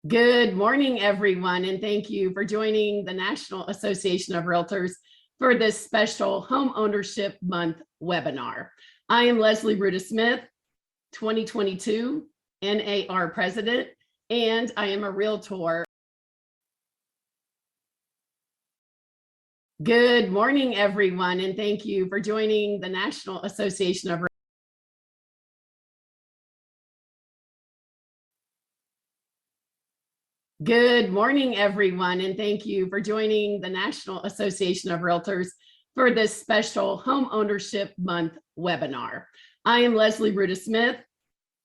Good morning, everyone, and thank you for joining the National Association of Realtors for this special Home Ownership Month webinar. I am Leslie Brutus-Smith, 2022 NAR President, and I am a Realtor. Good morning, everyone, and thank you for joining the National Association of Good morning, everyone, and thank you for joining the National Association of Realtors for this special Home Ownership Month webinar. I am Leslie Brutus-Smith,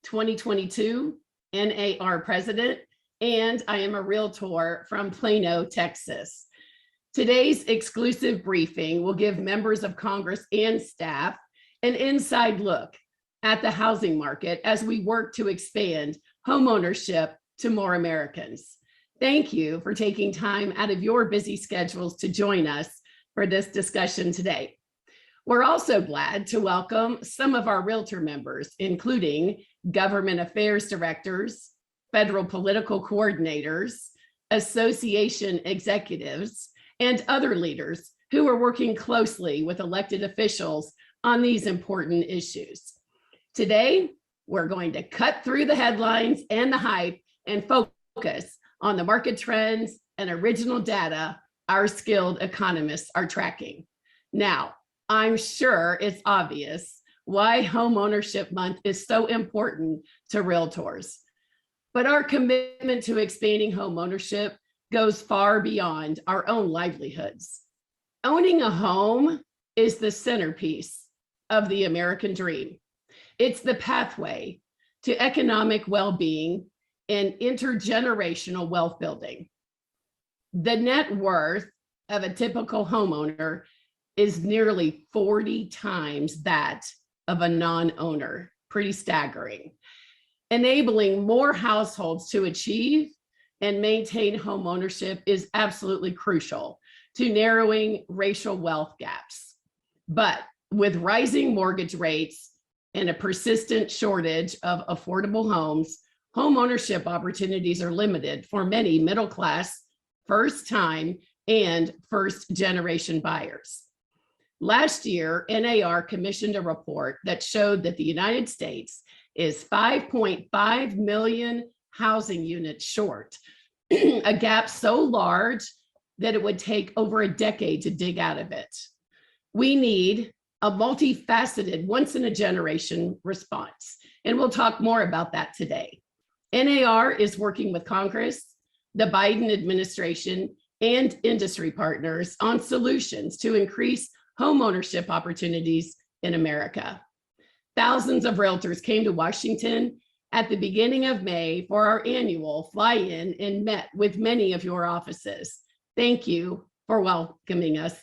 2022 NAR President, and I am a Realtor from Plano, Texas. Today's exclusive briefing will give members of Congress and staff an inside look at the housing market as we work to expand homeownership to more Americans. Thank you for taking time out of your busy schedules to join us for this discussion today. We're also glad to welcome some of our Realtor members, including government affairs directors, federal political coordinators, association executives, and other leaders who are working closely with elected officials on these important issues. Today, we're going to cut through the headlines and the hype and focus on the market trends and original data our skilled economists are tracking. Now, I'm sure it's obvious why Homeownership Month is so important to Realtors. But our commitment to expanding homeownership goes far beyond our own livelihoods. Owning a home is the centerpiece of the American dream. It's the pathway to economic well-being and intergenerational wealth building. The net worth of a typical homeowner is nearly 40 times that of a non-owner. Pretty staggering. Enabling more households to achieve and maintain homeownership is absolutely crucial to narrowing racial wealth gaps. But with rising mortgage rates and a persistent shortage of affordable homes, homeownership opportunities are limited for many middle-class, first-time, and first-generation buyers. Last year, NAR commissioned a report that showed that the United States is 5.5 million housing units short, a gap so large that it would take over a decade to dig out of it. We need a multifaceted, once-in-a-generation response, and we'll talk more about that today. NAR is working with Congress, the Biden administration, and industry partners on solutions to increase homeownership opportunities in America. Thousands of realtors came to Washington at the beginning of May for our annual fly-in and met with many of your offices. Thank you for welcoming us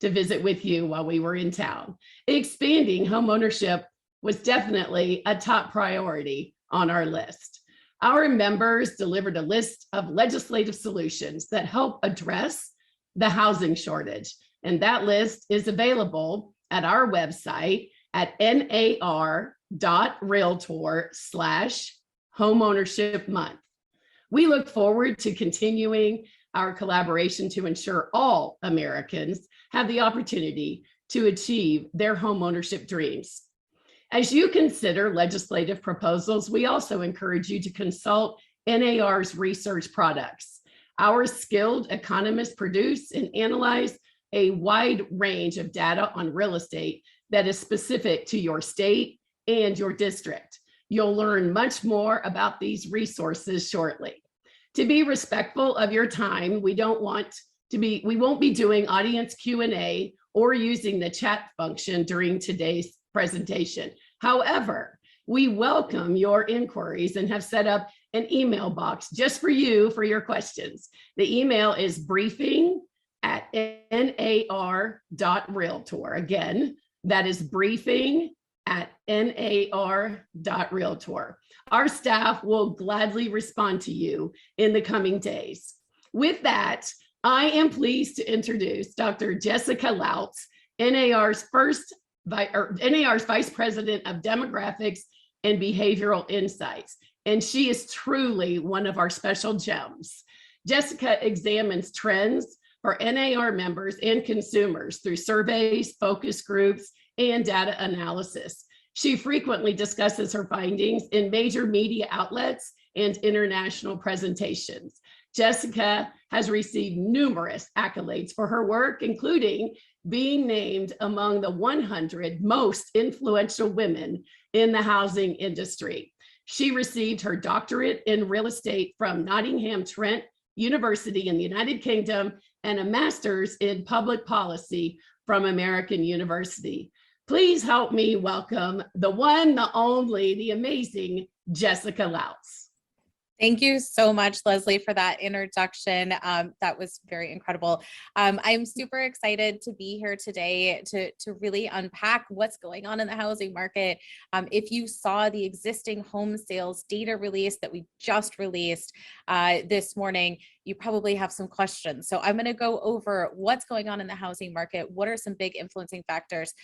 to visit with you while we were in town. Expanding homeownership was definitely a top priority on our list. Our members delivered a list of legislative solutions that help address the housing shortage, and that list is available at our website at nar.realtor/homeownership-month. We look forward to continuing our collaboration to ensure all Americans have the opportunity to achieve their homeownership dreams. As you consider legislative proposals, we also encourage you to consult NAR's research products. Our skilled economists produce and analyze a wide range of data on real estate that is specific to your state and your district. You'll learn much more about these resources shortly. To be respectful of your time, we won't be doing audience Q&A or using the chat function during today's presentation. However, we welcome your inquiries and have set up an email box just for you for your questions. The email is briefing@nar.realtor. Again, that is briefing@nar.realtor. Our staff will gladly respond to you in the coming days. With that, I am pleased to introduce Dr. Jessica Lautz, NAR's Vice President of Demographics and Behavioral Insights. and she is truly one of our special gems. Jessica examines trends for NAR members and consumers through surveys, focus groups, and data analysis. She frequently discusses her findings in major media outlets and international presentations. Jessica has received numerous accolades for her work, including being named among the 100 most influential women in the housing industry. She received her doctorate in real estate from Nottingham Trent University in the United Kingdom and a master's in public policy from American University. Please help me welcome the one, the only, the amazing Jessica Lautz. Thank you so much, Leslie, for that introduction. That was very incredible. I'm super excited to be here today to really unpack what's going on in the housing market. If you saw the existing home sales data release that we just released this morning, you probably have some questions. So I'm going to go over what's going on in the housing market. What are some big influencing factors?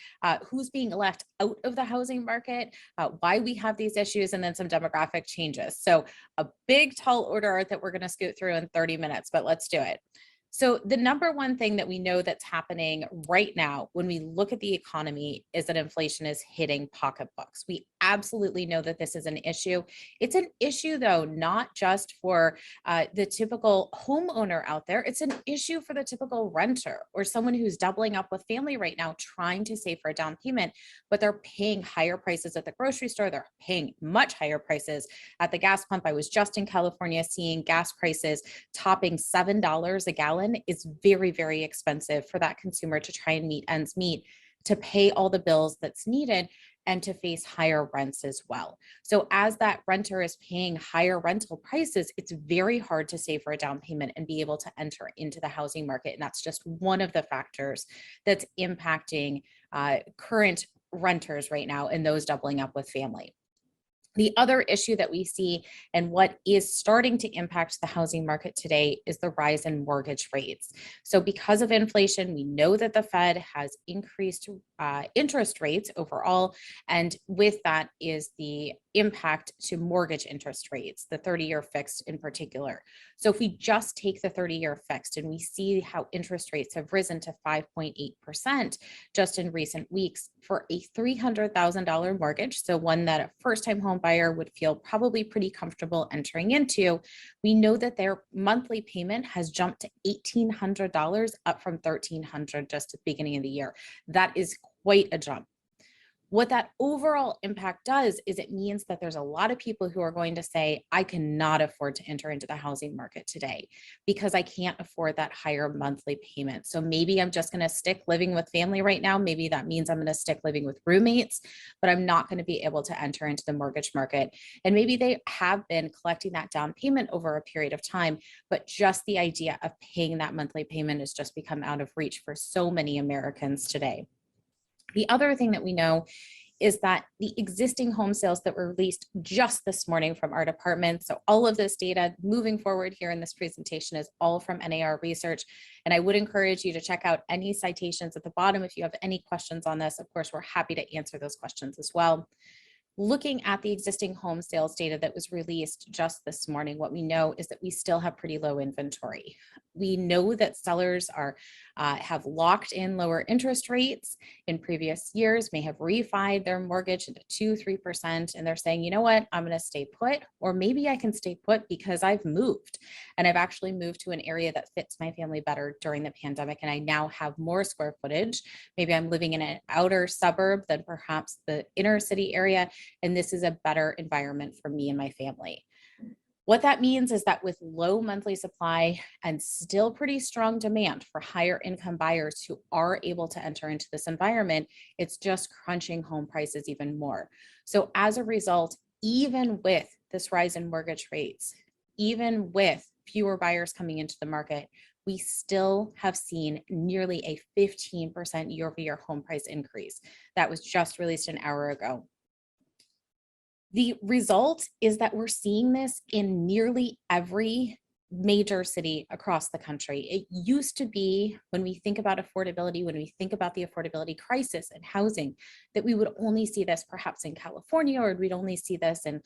Who's being left out of the housing market? Why we have these issues, and then some demographic changes. So a big tall order that we're going to scoot through in 30 minutes, but let's do it. So the number one thing that we know that's happening right now when we look at the economy is that inflation is hitting pocketbooks. We absolutely know that this is an issue. It's an issue, though, not just for the typical homeowner out there. It's an issue for the typical renter or someone who's doubling up with family right now, trying to save for a down payment, but they're paying higher prices at the grocery store. They're paying much higher prices at the gas pump. I was just in California seeing gas prices topping $7 a gallon. Is very, very expensive for that consumer to try and meet ends meet, to pay all the bills that's needed, and to face higher rents as well. So as that renter is paying higher rental prices, it's very hard to save for a down payment and be able to enter into the housing market. And that's just one of the factors that's impacting current renters right now and those doubling up with family. The other issue that we see and what is starting to impact the housing market today is the rise in mortgage rates. So because of inflation, we know that the Fed has increased interest rates overall. And with that is the impact to mortgage interest rates, the 30-year fixed in particular. So if we just take the 30-year fixed and we see how interest rates have risen to 5.8% just in recent weeks for a $300,000 mortgage, so one that a first-time home buyer would feel probably pretty comfortable entering into, we know that their monthly payment has jumped to $1,800, up from $1,300 just at the beginning of the year. That is quite a jump. What that overall impact does is it means that there's a lot of people who are going to say, I cannot afford to enter into the housing market today because I can't afford that higher monthly payment. So maybe I'm just going to stick living with family right now. Maybe that means I'm going to stick living with roommates, but I'm not going to be able to enter into the mortgage market. And maybe they have been collecting that down payment over a period of time, but just the idea of paying that monthly payment has just become out of reach for so many Americans today. The other thing that we know is that the existing home sales that were released just this morning from our department, so all of this data moving forward here in this presentation is all from NAR research. And I would encourage you to check out any citations at the bottom if you have any questions on this. Of course, we're happy to answer those questions as well. Looking at the existing home sales data that was released just this morning, what we know is that we still have pretty low inventory. We know that sellers have locked in lower interest rates in previous years, may have refied their mortgage into 2-3%, and they're saying, you know what, I'm going to stay put, or maybe I can stay put because I've moved and I've actually moved to an area that fits my family better during the pandemic, and I now have more square footage. Maybe I'm living in an outer suburb than perhaps the inner city area, and this is a better environment for me and my family. What that means is that with low monthly supply and still pretty strong demand for higher income buyers who are able to enter into this environment, it's just crunching home prices even more. So as a result, even with this rise in mortgage rates, even with fewer buyers coming into the market, we still have seen nearly a 15% year-over-year home price increase. That was just released an hour ago. The result is that we're seeing this in nearly every major city across the country. It used to be, when we think about affordability, when we think about the affordability crisis and housing, that we would only see this perhaps in California, or we'd only see this in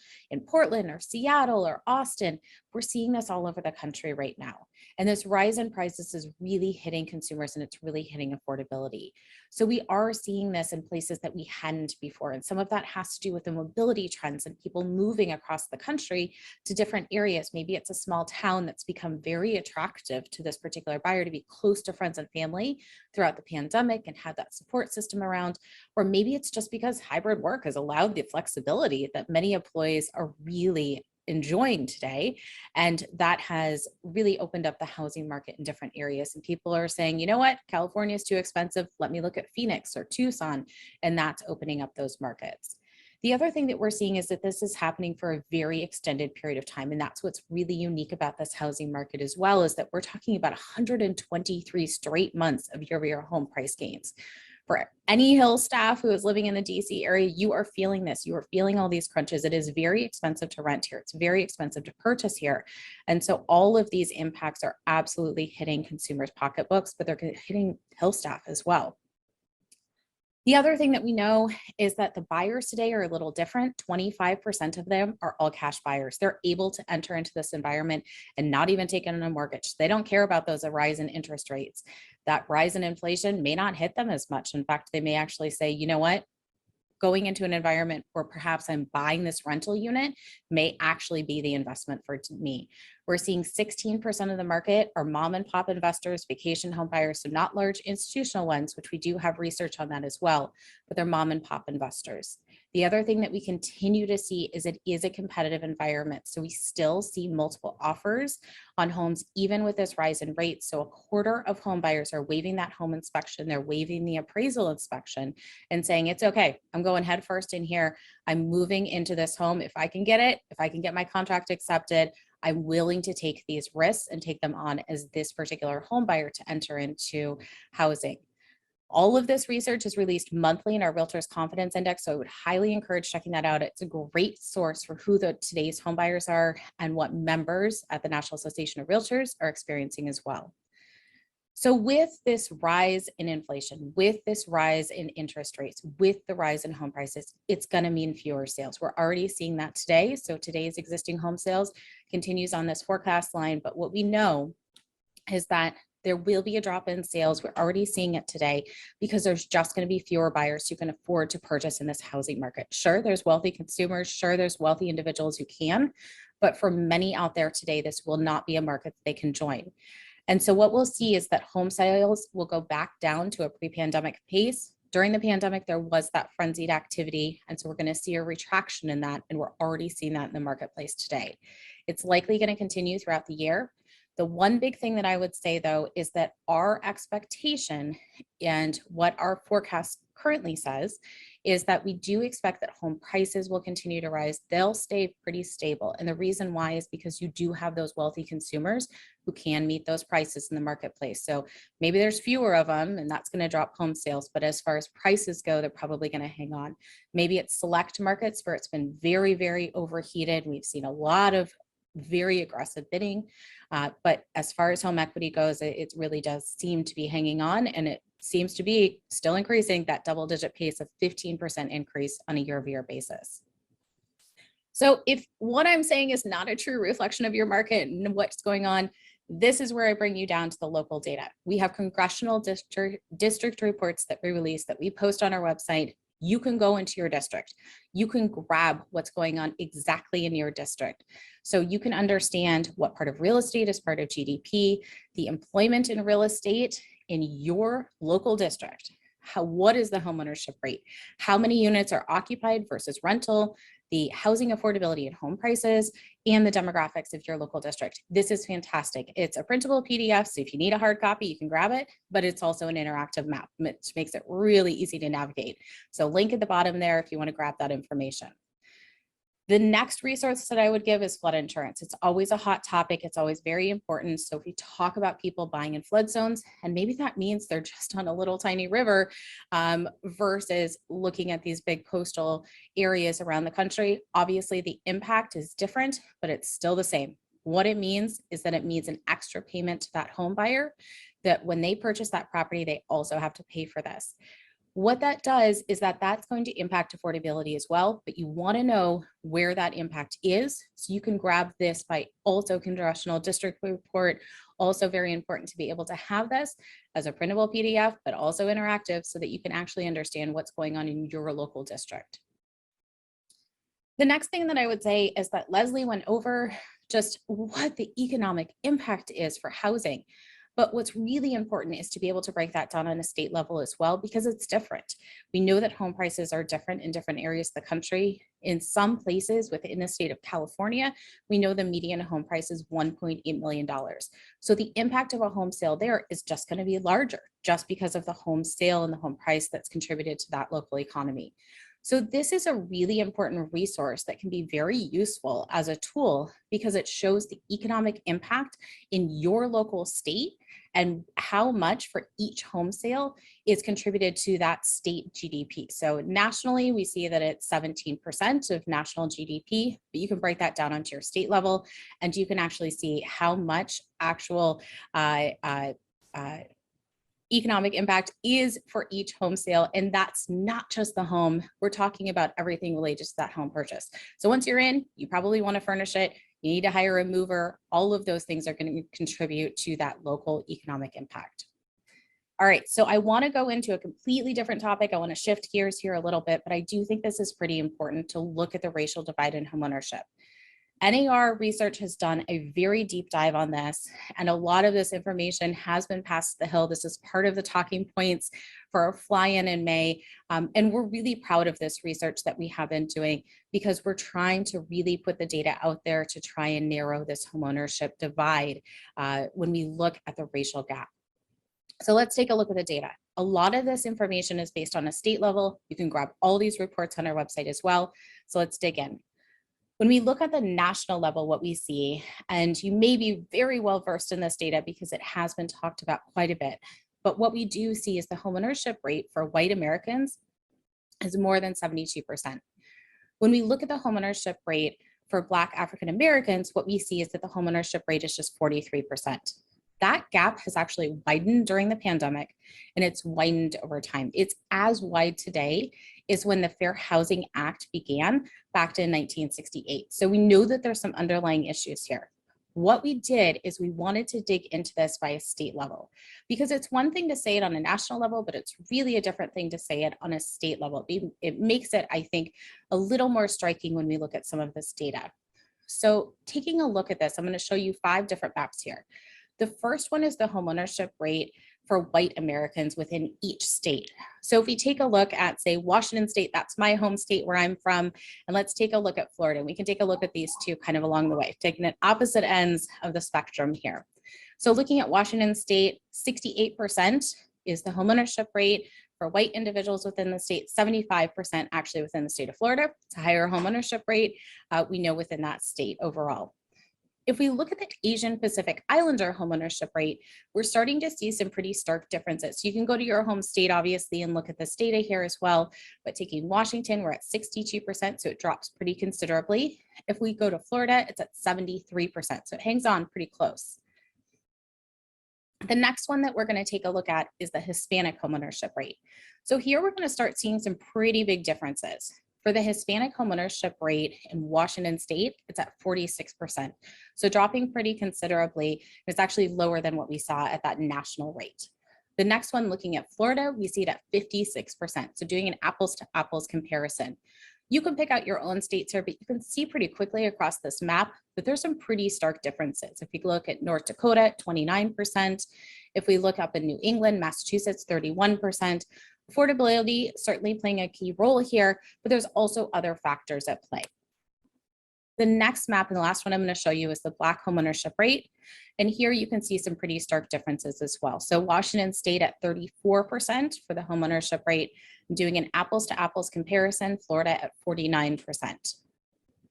Portland or Seattle or Austin. We're seeing this all over the country right now. And this rise in prices is really hitting consumers, and it's really hitting affordability. So we are seeing this in places that we hadn't before. And some of that has to do with the mobility trends and people moving across the country to different areas. Maybe it's a small town that's become very attractive to this particular buyer to be close to friends and family throughout the pandemic and have that support system around. Or maybe it's just because hybrid work has allowed the flexibility that many employees are really enjoying today. And that has really opened up the housing market in different areas. And people are saying, you know what, California is too expensive. Let me look at Phoenix or Tucson. And that's opening up those markets. The other thing that we're seeing is that this is happening for a very extended period of time. And that's what's really unique about this housing market as well, is that we're talking about 123 straight months of year-over-year home price gains. For any Hill staff who is living in the DC area, you are feeling this. You are feeling all these crunches. It is very expensive to rent here. It's very expensive to purchase here. And so all of these impacts are absolutely hitting consumers' pocketbooks, but they're hitting Hill staff as well. The other thing that we know is that the buyers today are a little different. 25% of them are all cash buyers. They're able to enter into this environment and not even take on a mortgage. They don't care about those rise in interest rates. That rise in inflation may not hit them as much. In fact, they may actually say, you know what? Going into an environment where perhaps I'm buying this rental unit may actually be the investment for me. We're seeing 16% of the market are mom and pop investors, vacation home buyers, so not large institutional ones, which we do have research on that as well, but they're mom and pop investors. The other thing that we continue to see is it is a competitive environment. So we still see multiple offers on homes, even with this rise in rates. So a quarter of home buyers are waiving that home inspection. They're waiving the appraisal inspection and saying, it's okay, I'm going head first in here. I'm moving into this home. If I can get it, if I can get my contract accepted, I'm willing to take these risks and take them on as this particular home buyer to enter into housing. All of this research is released monthly in our Realtors Confidence Index, so I would highly encourage checking that out. It's a great source for who today's home buyers are and what members at the National Association of Realtors are experiencing as well. So with this rise in inflation, with this rise in interest rates, with the rise in home prices, it's going to mean fewer sales. We're already seeing that today. So today's existing home sales continues on this forecast line, but what we know is that there will be a drop in sales. We're already seeing it today because there's just going to be fewer buyers who can afford to purchase in this housing market. Sure, there's wealthy consumers. Sure, there's wealthy individuals who can, but for many out there today, this will not be a market that they can join. And so what we'll see is that home sales will go back down to a pre-pandemic pace. During the pandemic, there was that frenzied activity. And so we're going to see a retraction in that. And we're already seeing that in the marketplace today. It's likely going to continue throughout the year. The one big thing that I would say, though, is that our expectation and what our forecast currently says is that we do expect that home prices will continue to rise. They'll stay pretty stable. And the reason why is because you do have those wealthy consumers who can meet those prices in the marketplace. So maybe there's fewer of them and that's going to drop home sales. But as far as prices go, they're probably going to hang on. Maybe it's select markets where it's been very, very overheated. We've seen a lot of very aggressive bidding. But as far as home equity goes, it really does seem to be hanging on, and it seems to be still increasing that double-digit pace of 15% increase on a year-over-year basis. So if what I'm saying is not a true reflection of your market and what's going on, this is where I bring you down to the local data. We have congressional district reports that we release that we post on our website. You can go into your district. You can grab what's going on exactly in your district. So you can understand what part of real estate is part of GDP, the employment in real estate in your local district. What is the homeownership rate? How many units are occupied versus rental? The housing affordability and home prices, and the demographics of your local district. This is fantastic. It's a printable PDF, so if you need a hard copy, you can grab it, but it's also an interactive map, which makes it really easy to navigate. So link at the bottom there if you want to grab that information. The next resource that I would give is flood insurance. It's always a hot topic. It's always very important. So if we talk about people buying in flood zones, and maybe that means they're just on a little tiny river versus looking at these big coastal areas around the country, obviously the impact is different, but it's still the same. What it means is that it means an extra payment to that home buyer, that when they purchase that property, they also have to pay for this. What that does is that that's going to impact affordability as well, but you want to know where that impact is. So you can grab this by also congressional district report. Also very important to be able to have this as a printable PDF, but also interactive so that you can actually understand what's going on in your local district. The next thing that I would say is that Leslie went over just what the economic impact is for housing. But what's really important is to be able to break that down on a state level as well, because it's different. We know that home prices are different in different areas of the country. In some places within the state of California, we know the median home price is $1.8 million. So the impact of a home sale there is just going to be larger just because of the home sale and the home price that's contributed to that local economy. So this is a really important resource that can be very useful as a tool because it shows the economic impact in your local state and how much for each home sale is contributed to that state GDP. So nationally, we see that it's 17% of national GDP, but you can break that down onto your state level, and you can actually see how much actual economic impact is for each home sale. And that's not just the home. We're talking about everything related to that home purchase. So once you're in, you probably want to furnish it. You need to hire a mover. All of those things are going to contribute to that local economic impact. All right, so I want to go into a completely different topic. I want to shift gears here a little bit, but I do think this is pretty important to look at the racial divide in homeownership. NAR research has done a very deep dive on this, and a lot of this information has been passed the hill. This is part of the talking points for our fly-in in May, and we're really proud of this research that we have been doing because we're trying to really put the data out there to try and narrow this homeownership divide when we look at the racial gap. So let's take a look at the data. A lot of this information is based on a state level. You can grab all these reports on our website as well. So let's dig in. When we look at the national level, what we see, and you may be very well versed in this data because it has been talked about quite a bit, but what we do see is the homeownership rate for white Americans is more than 72%. When we look at the homeownership rate for Black African Americans, what we see is that the homeownership rate is just 43%. That gap has actually widened during the pandemic, and it's widened over time. It's as wide today as when the Fair Housing Act began back in 1968. So we know that there's some underlying issues here. What we did is we wanted to dig into this by a state level, because it's one thing to say it on a national level, but it's really a different thing to say it on a state level. It makes it, I think, a little more striking when we look at some of this data. So taking a look at this, I'm going to show you 5 different maps here. The first one is the homeownership rate for white Americans within each state. So if we take a look at, say, Washington State, that's my home state where I'm from, and let's take a look at Florida. We can take a look at these two kind of along the way, taking at opposite ends of the spectrum here. So looking at Washington State, 68% is the homeownership rate for white individuals within the state, 75% actually within the state of Florida. It's a higher homeownership rate, we know within that state overall. If we look at the Asian Pacific Islander homeownership rate, we're starting to see some pretty stark differences. So you can go to your home state, obviously, and look at this data here as well. But taking Washington, we're at 62%, so it drops pretty considerably. If we go to Florida, it's at 73%, so it hangs on pretty close. The next one that we're going to take a look at is the Hispanic homeownership rate. So here we're going to start seeing some pretty big differences. For the Hispanic homeownership rate in Washington State, it's at 46%. So dropping pretty considerably. It's actually lower than what we saw at that national rate. The next one, looking at Florida, we see it at 56%. So doing an apples to apples comparison. You can pick out your own states here, but you can see pretty quickly across this map that there's some pretty stark differences. If you look at North Dakota, 29%. If we look up in New England, Massachusetts, 31%. Affordability certainly playing a key role here, but there's also other factors at play. The next map and the last one I'm going to show you is the Black homeownership rate. And here you can see some pretty stark differences as well. So Washington State at 34% for the homeownership rate, doing an apples to apples comparison, Florida at 49%.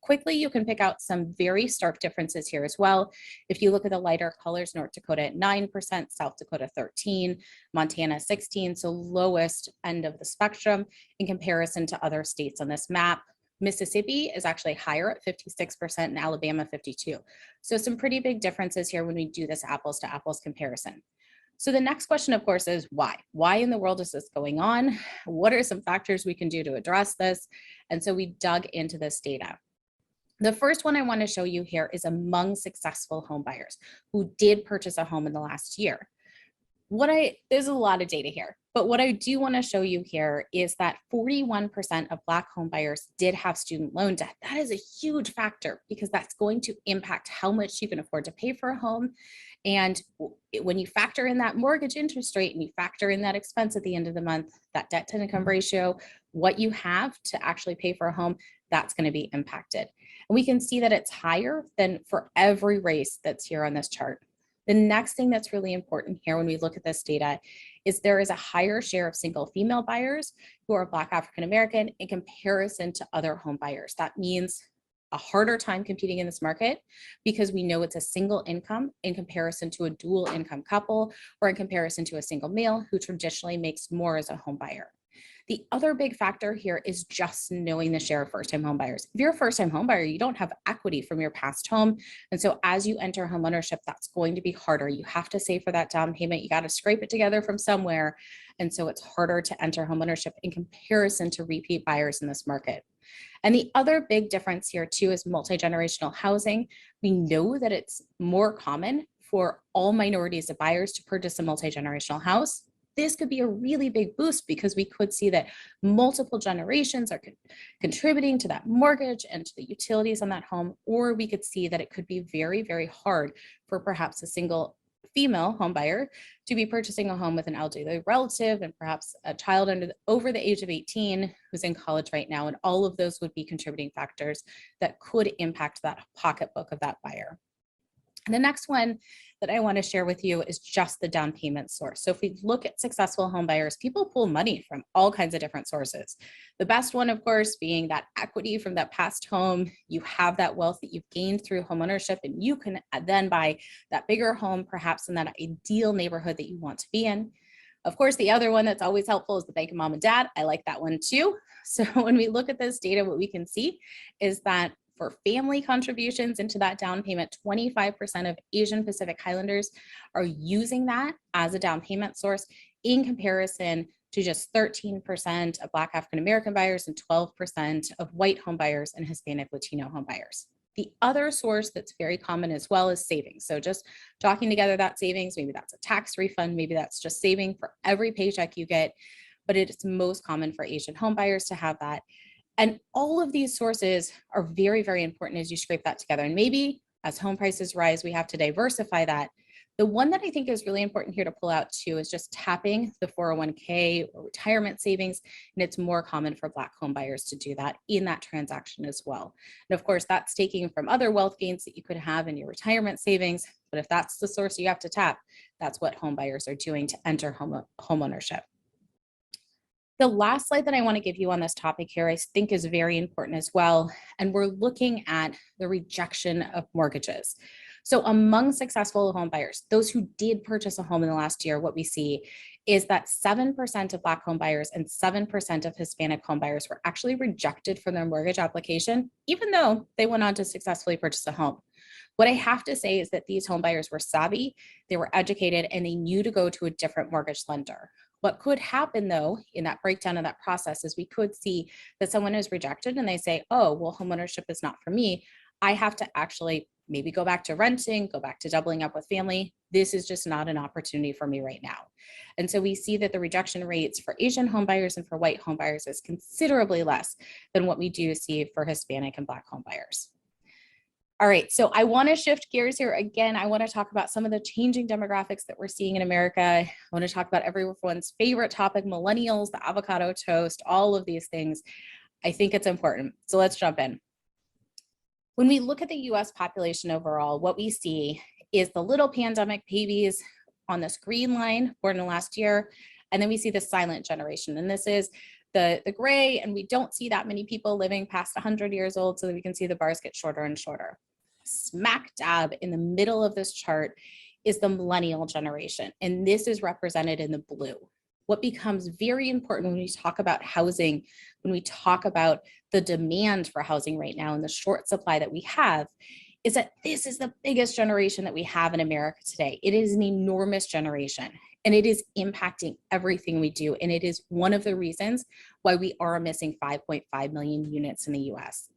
Quickly, you can pick out some very stark differences here as well. If you look at the lighter colors, North Dakota at 9%, South Dakota 13%, Montana 16%, so lowest end of the spectrum in comparison to other states on this map. Mississippi is actually higher at 56% and Alabama 52. So some pretty big differences here when we do this apples to apples comparison. So the next question, of course, is why? Why in the world is this going on? What are some factors we can do to address this? And so we dug into this data. The first one I want to show you here is among successful home buyers who did purchase a home in the last year. There's a lot of data here, but what I do want to show you here is that 41% of Black home buyers did have student loan debt. That is a huge factor because that's going to impact how much you can afford to pay for a home. And when you factor in that mortgage interest rate and you factor in that expense at the end of the month, that debt to income ratio, what you have to actually pay for a home, that's going to be impacted. And we can see that it's higher than for every race that's here on this chart. The next thing that's really important here when we look at this data is there is a higher share of single female buyers who are Black African American in comparison to other home buyers. That means a harder time competing in this market because we know it's a single income in comparison to a dual income couple or in comparison to a single male who traditionally makes more as a home buyer. The other big factor here is just knowing the share of first-time home buyers. If you're a first-time home buyer, you don't have equity from your past home. And so as you enter homeownership, that's going to be harder. You have to save for that down payment. You got to scrape it together from somewhere. And so it's harder to enter homeownership in comparison to repeat buyers in this market. And the other big difference here too is multi-generational housing. We know that it's more common for all minorities of buyers to purchase a multi-generational house. This could be a really big boost because we could see that multiple generations are contributing to that mortgage and to the utilities on that home, or we could see that it could be very, very hard for perhaps a single female home buyer to be purchasing a home with an elderly relative and perhaps a child over the age of 18 who's in college right now. And all of those would be contributing factors that could impact that pocketbook of that buyer. And the next one that I want to share with you is just the down payment source. So if we look at successful home buyers, people pull money from all kinds of different sources. The best one, of course, being that equity from that past home. You have that wealth that you've gained through homeownership, and you can then buy that bigger home, perhaps in that ideal neighborhood that you want to be in. Of course, the other one that's always helpful is the bank of mom and dad. I like that one too. So when we look at this data, what we can see is that for family contributions into that down payment, 25% of Asian Pacific Islanders are using that as a down payment source in comparison to just 13% of Black African American buyers and 12% of white home buyers and Hispanic Latino home buyers. The other source that's very common as well is savings. So just talking together that savings, maybe that's a tax refund, maybe that's just saving for every paycheck you get, but it's most common for Asian home buyers to have that. And all of these sources are very, very important as you scrape that together. And maybe as home prices rise, we have to diversify that. The one that I think is really important here to pull out too is just tapping the 401k or retirement savings. And it's more common for Black home buyers to do that in that transaction as well. And of course, that's taking from other wealth gains that you could have in your retirement savings. But if that's the source you have to tap, that's what home buyers are doing to enter home ownership. The last slide that I want to give you on this topic here, I think is very important as well. And we're looking at the rejection of mortgages. So among successful home buyers, those who did purchase a home in the last year, what we see is that 7% of Black home buyers and 7% of Hispanic home buyers were actually rejected from their mortgage application, even though they went on to successfully purchase a home. What I have to say is that these home buyers were savvy, they were educated, and they knew to go to a different mortgage lender. What could happen though, in that breakdown of that process is we could see that someone is rejected and they say, oh, well, homeownership is not for me. I have to actually maybe go back to renting, go back to doubling up with family. This is just not an opportunity for me right now. And so we see that the rejection rates for Asian home buyers and for white home buyers is considerably less than what we do see for Hispanic and Black home buyers. All right, so I want to shift gears here. Again, I want to talk about some of the changing demographics that we're seeing in America. I want to talk about everyone's favorite topic, millennials, the avocado toast, all of these things. I think it's important. So let's jump in. When we look at the US population overall, what we see is the little pandemic babies on this green line born in the last year, and then we see the silent generation. And this is the gray, and we don't see that many people living past 100 years old, so that we can see the bars get shorter and shorter. Smack dab in the middle of this chart is the millennial generation, and this is represented in the blue. what becomes very important when we talk about housing, when we talk about the demand for housing right now and the short supply that we have, is that this is the biggest generation that we have in America today. It is an enormous generation, and it is impacting everything we do. And it is one of the reasons why we are missing 5.5 million units in the US.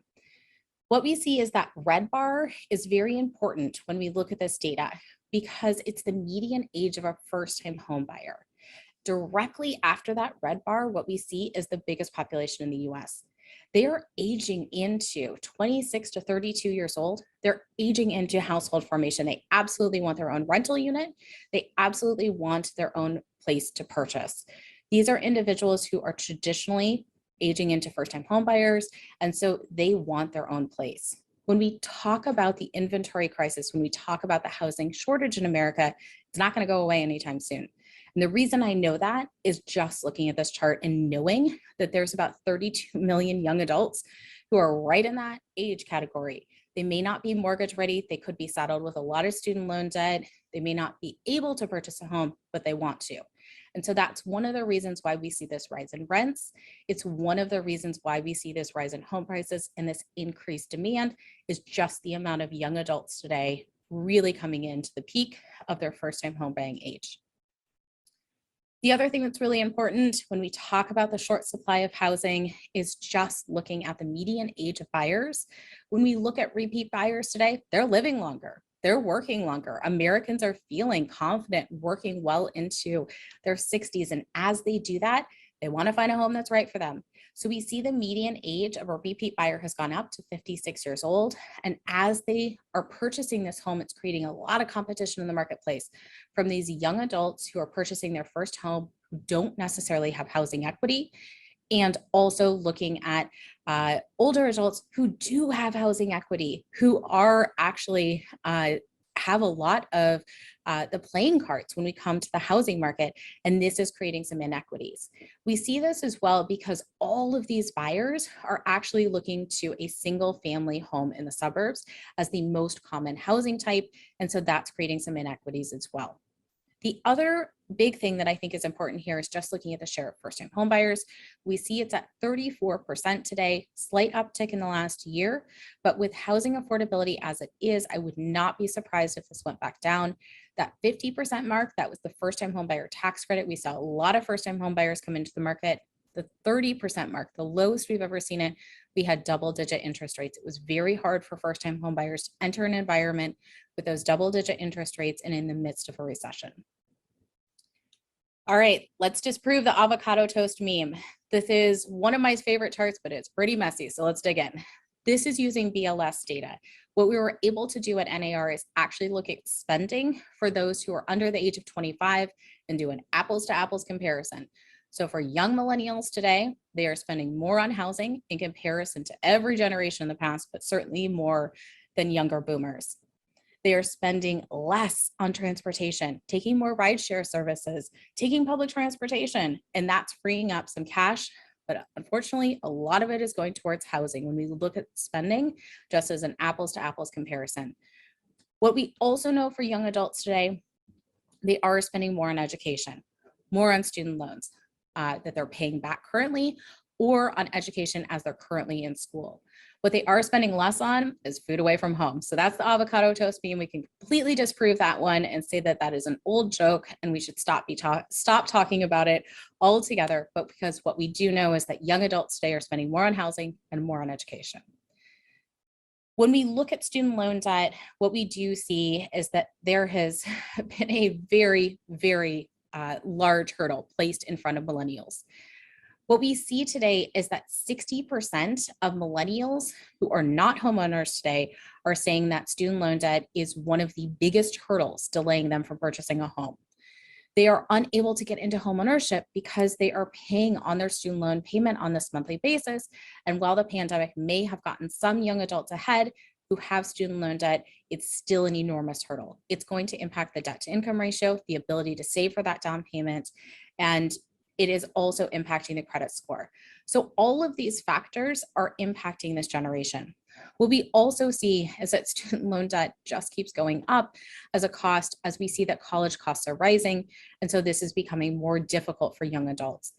What we see is that red bar is very important when we look at this data because it's the median age of a first-time home buyer. Directly after that red bar, what we see is the biggest population in the US. They are aging into 26 to 32 years old. They're aging into household formation. They absolutely want their own rental unit. They absolutely want their own place to purchase. These are individuals who are traditionally aging into first-time home buyers, and so they want their own place. When we talk about the inventory crisis, when we talk about the housing shortage in America, it's not going to go away anytime soon. And the reason I know that is just looking at this chart and knowing that there's about 32 million young adults who are right in that age category. They may not be mortgage ready. They could be saddled with a lot of student loan debt. They may not be able to purchase a home, but they want to. And so that's one of the reasons why we see this rise in rents. It's one of the reasons why we see this rise in home prices and this increased demand is just the amount of young adults today really coming into the peak of their first-time home buying age. The other thing that's really important when we talk about the short supply of housing is just looking at the median age of buyers. When we look at repeat buyers today, they're living longer. They're working longer. Americans are feeling confident working well into their 60s. And as they do that, they want to find a home that's right for them. So we see the median age of a repeat buyer has gone up to 56 years old. And as they are purchasing this home, it's creating a lot of competition in the marketplace from these young adults who are purchasing their first home, who don't necessarily have housing equity, and also looking at older adults who do have housing equity, who are actually have a lot of the playing cards when we come to the housing market, and this is creating some inequities. We see this as well because all of these buyers are actually looking to a single family home in the suburbs as the most common housing type, and so that's creating some inequities as well. The other big thing that I think is important here is just looking at the share of first-time home buyers. We see it's at 34% today, slight uptick in the last year, but with housing affordability as it is, I would not be surprised if this went back down. That 50% mark, that was the first-time home buyer tax credit. We saw a lot of first-time home buyers come into the market. The 30% mark, the lowest we've ever seen it, we had double-digit interest rates. It was very hard for first-time home buyers to enter an environment with those double-digit interest rates and in the midst of a recession. All right, let's disprove the avocado toast meme. This is one of my favorite charts, but it's pretty messy, so let's dig in. This is using BLS data. What we were able to do at NAR is actually look at spending for those who are under the age of 25 and do an apples to apples comparison. So for young millennials today, they are spending more on housing in comparison to every generation in the past, but certainly more than younger boomers. They are spending less on transportation, taking more rideshare services, taking public transportation, and that's freeing up some cash. But unfortunately, a lot of it is going towards housing when we look at spending just as an apples to apples comparison. What we also know for young adults today, they are spending more on education, more on student loans that they're paying back currently, or on education as they're currently in school. What they are spending less on is food away from home. So that's the avocado toast meme. We can completely disprove that one and say that that is an old joke and we should stop talking about it altogether. But because what we do know is that young adults today are spending more on housing and more on education. When we look at student loan debt, what we do see is that there has been a very, very large hurdle placed in front of millennials. What we see today is that 60% of millennials who are not homeowners today are saying that student loan debt is one of the biggest hurdles delaying them from purchasing a home. They are unable to get into homeownership because they are paying on their student loan payment on this monthly basis. And while the pandemic may have gotten some young adults ahead who have student loan debt, it's still an enormous hurdle. It's going to impact the debt to income ratio, the ability to save for that down payment, and it is also impacting the credit score. So all of these factors are impacting this generation. What we also see is that student loan debt just keeps going up as a cost as we see that college costs are rising. And so this is becoming more difficult for young adults.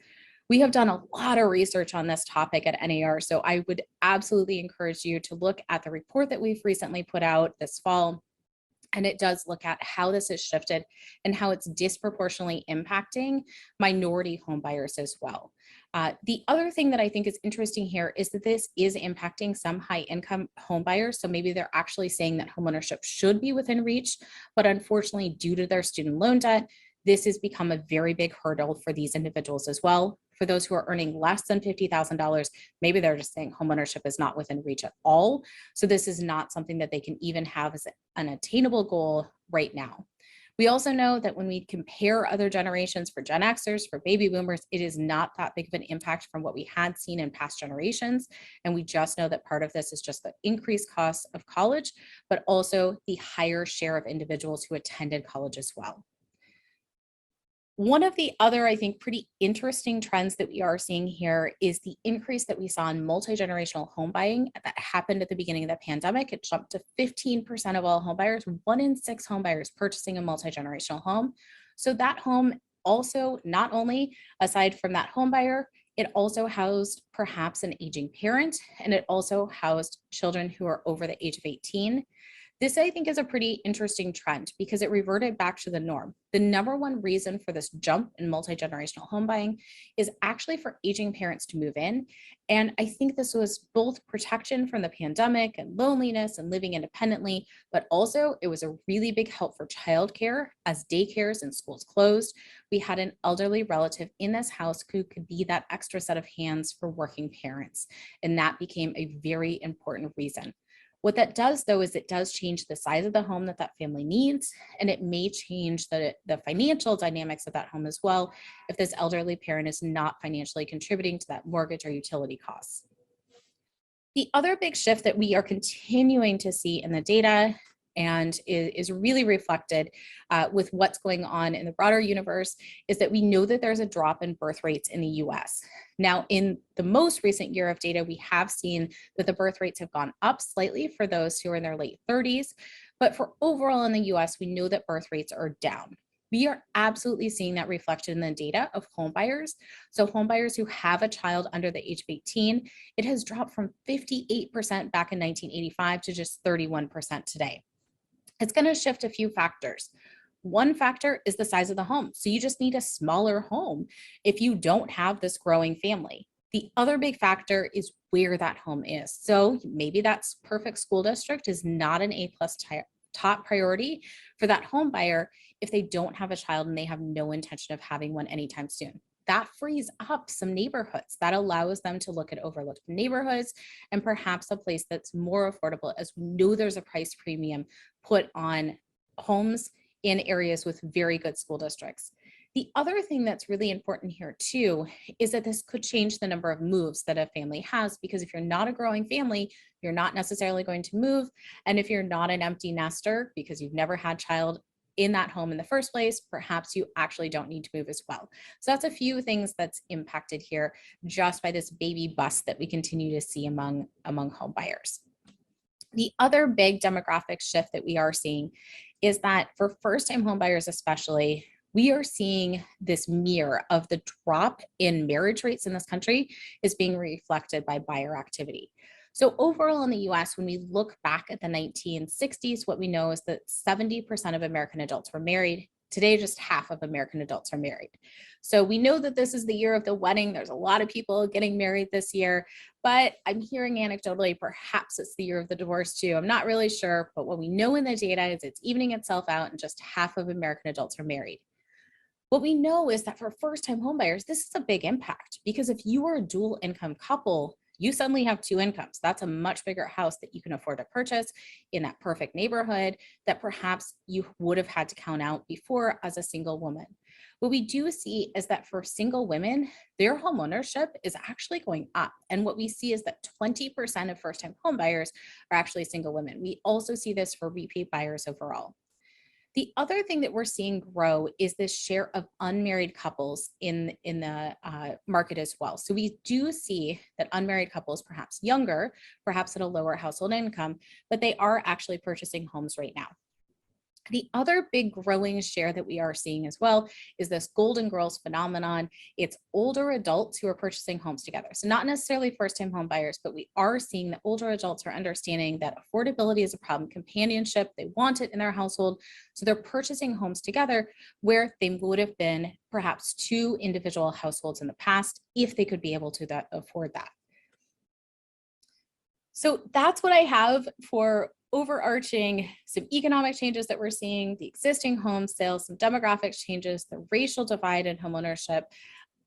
We have done a lot of research on this topic at NAR, so I would absolutely encourage you to look at the report that we've recently put out this fall. And it does look at how this has shifted and how it's disproportionately impacting minority home buyers as well. The other thing that I think is interesting here is that this is impacting some high income home buyers. So maybe they're actually saying that homeownership should be within reach, but unfortunately, due to their student loan debt, this has become a very big hurdle for these individuals as well. For those who are earning less than $50,000, maybe they're just saying homeownership is not within reach at all. So this is not something that they can even have as an attainable goal right now. We also know that when we compare other generations for Gen Xers, for baby boomers, it is not that big of an impact from what we had seen in past generations. And we just know that part of this is just the increased costs of college, but also the higher share of individuals who attended college as well. One of the other, I think, pretty interesting trends that we are seeing here is the increase that we saw in multi-generational home buying that happened at the beginning of the pandemic. It jumped to 15% of all home buyers, 1 in 6 home buyers purchasing a multi-generational home. So that home also, not only aside from that home buyer, it also housed perhaps an aging parent, and it also housed children who are over the age of 18. This, I think, is a pretty interesting trend because it reverted back to the norm. The number one reason for this jump in multi-generational home buying is actually for aging parents to move in. And I think this was both protection from the pandemic and loneliness and living independently, but also it was a really big help for childcare as daycares and schools closed. We had an elderly relative in this house who could be that extra set of hands for working parents. And that became a very important reason. What that does, though, is it does change the size of the home that that family needs, and it may change the financial dynamics of that home as well if this elderly parent is not financially contributing to that mortgage or utility costs. The other big shift that we are continuing to see in the data and is really reflected with what's going on in the broader universe is that we know that there's a drop in birth rates in the US. Now, in the most recent year of data, we have seen that the birth rates have gone up slightly for those who are in their late 30s, but for overall in the US, we know that birth rates are down. We are absolutely seeing that reflected in the data of home buyers. So home buyers who have a child under the age of 18, it has dropped from 58% back in 1985 to just 31% today. It's going to shift a few factors. One factor is the size of the home. So you just need a smaller home if you don't have this growing family. The other big factor is where that home is. So maybe that perfect school district is not an A-plus top priority for that home buyer if they don't have a child and they have no intention of having one anytime soon. That frees up some neighborhoods. That allows them to look at overlooked neighborhoods and perhaps a place that's more affordable, as we know there's a price premium put on homes in areas with very good school districts. The other thing that's really important here too is that this could change the number of moves that a family has, because if you're not a growing family, you're not necessarily going to move. And if you're not an empty nester because you've never had child in that home in the first place, perhaps you actually don't need to move as well. So that's a few things that's impacted here just by this baby bust that we continue to see among home buyers. The other big demographic shift that we are seeing is that for first-time home buyers especially, we are seeing this mirror of the drop in marriage rates in this country is being reflected by buyer activity. So overall in the US, when we look back at the 1960s, what we know is that 70% of American adults were married. Today, just half of American adults are married. So we know that this is the year of the wedding. There's a lot of people getting married this year, but I'm hearing anecdotally, perhaps it's the year of the divorce too. I'm not really sure, but what we know in the data is it's evening itself out and just half of American adults are married. What we know is that for first-time homebuyers, this is a big impact, because if you are a dual income couple, you suddenly have 2 incomes. That's a much bigger house that you can afford to purchase in that perfect neighborhood that perhaps you would have had to count out before as a single woman. What we do see is that for single women, their home ownership is actually going up. And what we see is that 20% of first-time home buyers are actually single women. We also see this for repeat buyers overall. The other thing that we're seeing grow is this share of unmarried couples in the market as well. So we do see that unmarried couples, perhaps younger, perhaps at a lower household income, but they are actually purchasing homes right now. The other big growing share that we are seeing as well is this Golden Girls phenomenon. It's older adults who are purchasing homes together. So not necessarily first-time home buyers, but we are seeing that older adults are understanding that affordability is a problem, companionship, they want it in their household. So they're purchasing homes together where they would have been perhaps two individual households in the past if they could be able to afford that. So that's what I have for overarching some economic changes that we're seeing, the existing home sales, some demographic changes, the racial divide in homeownership.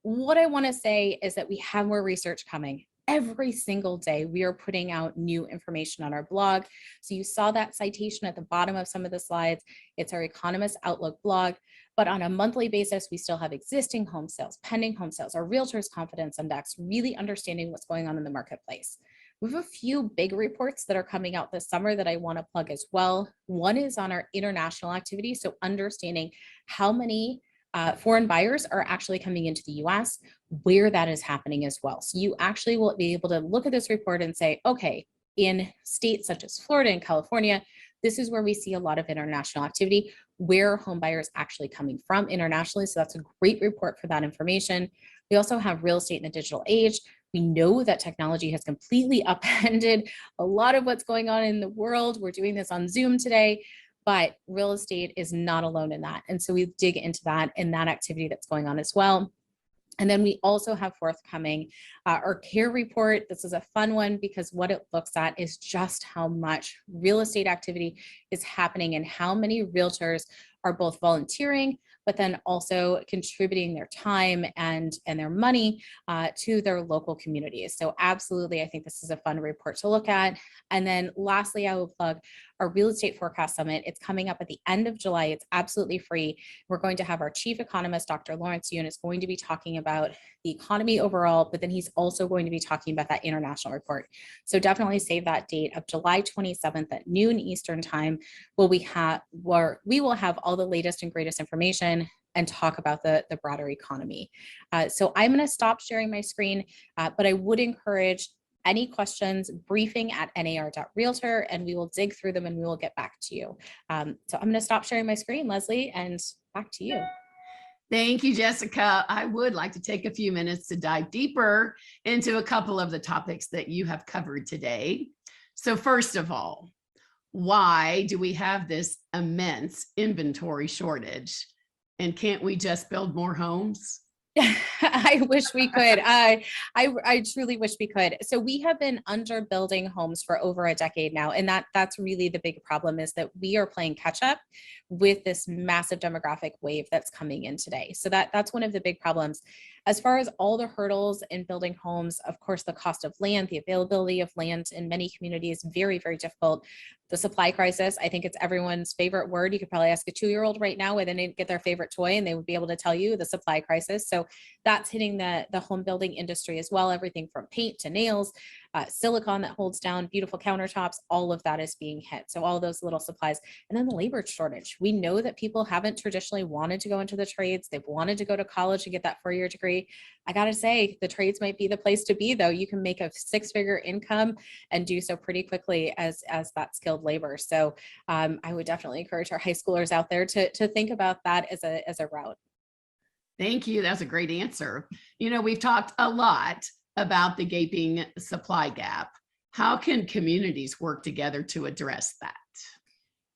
What I want to say is that we have more research coming. Every single day, we are putting out new information on our blog. So you saw that citation at the bottom of some of the slides. It's our Economist Outlook blog. But on a monthly basis, we still have existing home sales, pending home sales, our Realtors Confidence Index, really understanding what's going on in the marketplace. We have a few big reports that are coming out this summer that I want to plug as well. One is on our international activity, so understanding how many foreign buyers are actually coming into the US, where that is happening as well. So you actually will be able to look at this report and say, okay, in states such as Florida and California, this is where we see a lot of international activity, where are home buyers actually coming from internationally. So that's a great report for that information. We also have real estate in the digital age. We know that technology has completely upended a lot of what's going on in the world. We're doing this on Zoom today, but real estate is not alone in that. And so we dig into that and that activity that's going on as well. And then we also have forthcoming our care report. This is a fun one because what it looks at is just how much real estate activity is happening and how many realtors are both volunteering, but then also contributing their time and their money to their local communities. So absolutely, I think this is a fun report to look at. And then lastly, I will plug our Real Estate Forecast Summit. It's coming up at the end of July. It's absolutely free. We're going to have our chief economist, Dr. Lautz, is going to be talking about the economy overall, but then he's also going to be talking about that international report. So definitely save that date of July 27th at noon Eastern time, where we will have all the latest and greatest information and talk about the broader economy. So I'm going to stop sharing my screen, but I would encourage any questions, briefing@nar.realtor, and we will dig through them and we will get back to you. So I'm going to stop sharing my screen, Leslie, and back to you. Thank you, Jessica. I would like to take a few minutes to dive deeper into a couple of the topics that you have covered today. So first of all, why do we have this immense inventory shortage? And can't we just build more homes? I wish we could. I truly wish we could. So we have been under building homes for over a decade now. And that's really the big problem, is that we are playing catch up with this massive demographic wave that's coming in today. So that's one of the big problems. As far as all the hurdles in building homes, of course, the cost of land, the availability of land in many communities, very, very difficult. The supply crisis, I think it's everyone's favorite word. You could probably ask a 2-year-old right now where they didn't get their favorite toy and they would be able to tell you the supply crisis. So that's hitting the home building industry as well. Everything from paint to nails, silicone that holds down beautiful countertops, all of that is being hit. So all those little supplies. And then the labor shortage. We know that people haven't traditionally wanted to go into the trades. They've wanted to go to college and get that 4-year degree. I got to say, the trades might be the place to be, though. You can make a 6-figure income and do so pretty quickly as that skilled labor. So I would definitely encourage our high schoolers out there to think about that as a route. Thank you. That's a great answer. We've talked a lot about the gaping supply gap. How can communities work together to address that?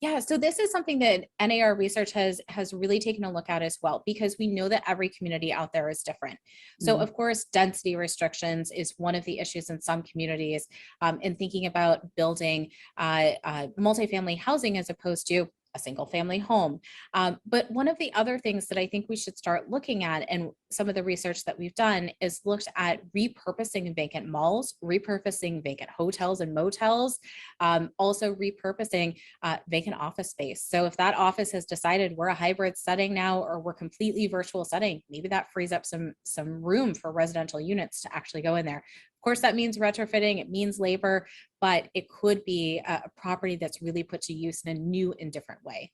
Yeah, so this is something that NAR research has really taken a look at as well, because we know that every community out there is different. So of course, density restrictions is one of the issues in some communities, in thinking about building multifamily housing as opposed to a single family home. But one of the other things that I think we should start looking at, and some of the research that we've done, is looked at repurposing vacant malls, repurposing vacant hotels and motels, also repurposing vacant office space. So if that office has decided we're a hybrid setting now, or we're completely virtual setting, maybe that frees up some room for residential units to actually go in there. Of course, that means retrofitting, it means labor, but it could be a property that's really put to use in a new and different way.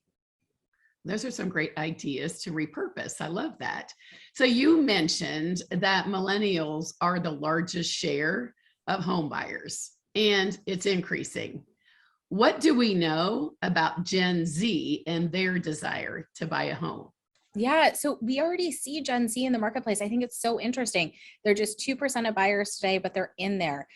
Those are some great ideas to repurpose. I love that. So you mentioned that millennials are the largest share of home buyers, and it's increasing. What do we know about Gen Z and their desire to buy a home? Yeah, so we already see Gen Z in the marketplace. I think it's so interesting. They're just 2% of buyers today, but they're in there.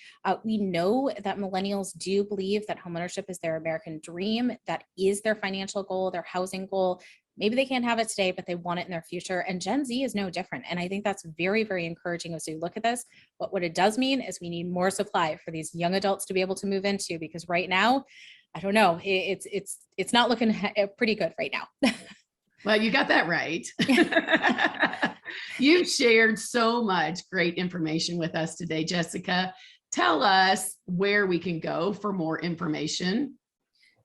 We know that millennials do believe that homeownership is their American dream. That is their financial goal, their housing goal. Maybe they can't have it today, but they want it in their future. And Gen Z is no different. And I think that's very, very encouraging as we look at this. But what it does mean is we need more supply for these young adults to be able to move into, because right now, I don't know, it's not looking pretty good right now. Well, you got that right. You've shared so much great information with us today, Jessica. Tell us where we can go for more information.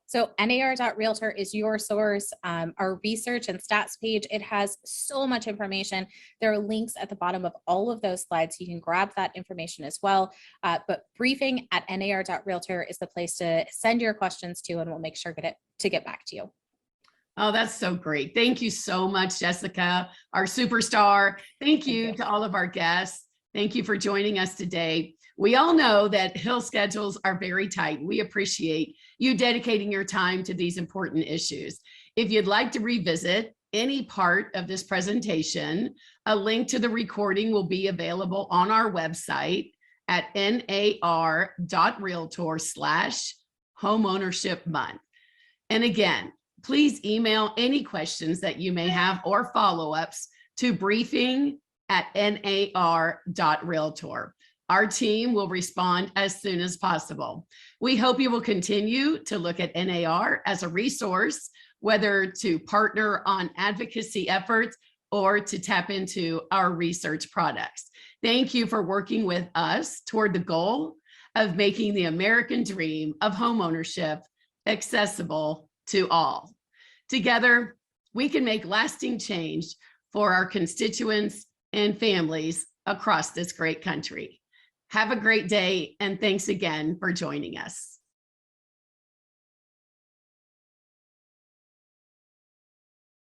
So nar.realtor is your source. Our research and stats page, it has so much information. There are links at the bottom of all of those slides. You can grab that information as well. But briefing at nar.realtor is the place to send your questions to, and we'll make sure to get back to you. Oh, that's so great. Thank you so much, Jessica, our superstar. Thank you to all of our guests. Thank you for joining us today. We all know that Hill schedules are very tight. We appreciate you dedicating your time to these important issues. If you'd like to revisit any part of this presentation, a link to the recording will be available on our website at nar.realtor/homeownership month. And again, please email any questions that you may have or follow-ups to briefing@nar.realtor. Our team will respond as soon as possible. We hope you will continue to look at NAR as a resource, whether to partner on advocacy efforts or to tap into our research products. Thank you for working with us toward the goal of making the American dream of homeownership accessible to all. Together, we can make lasting change for our constituents and families across this great country. Have a great day, and thanks again for joining us.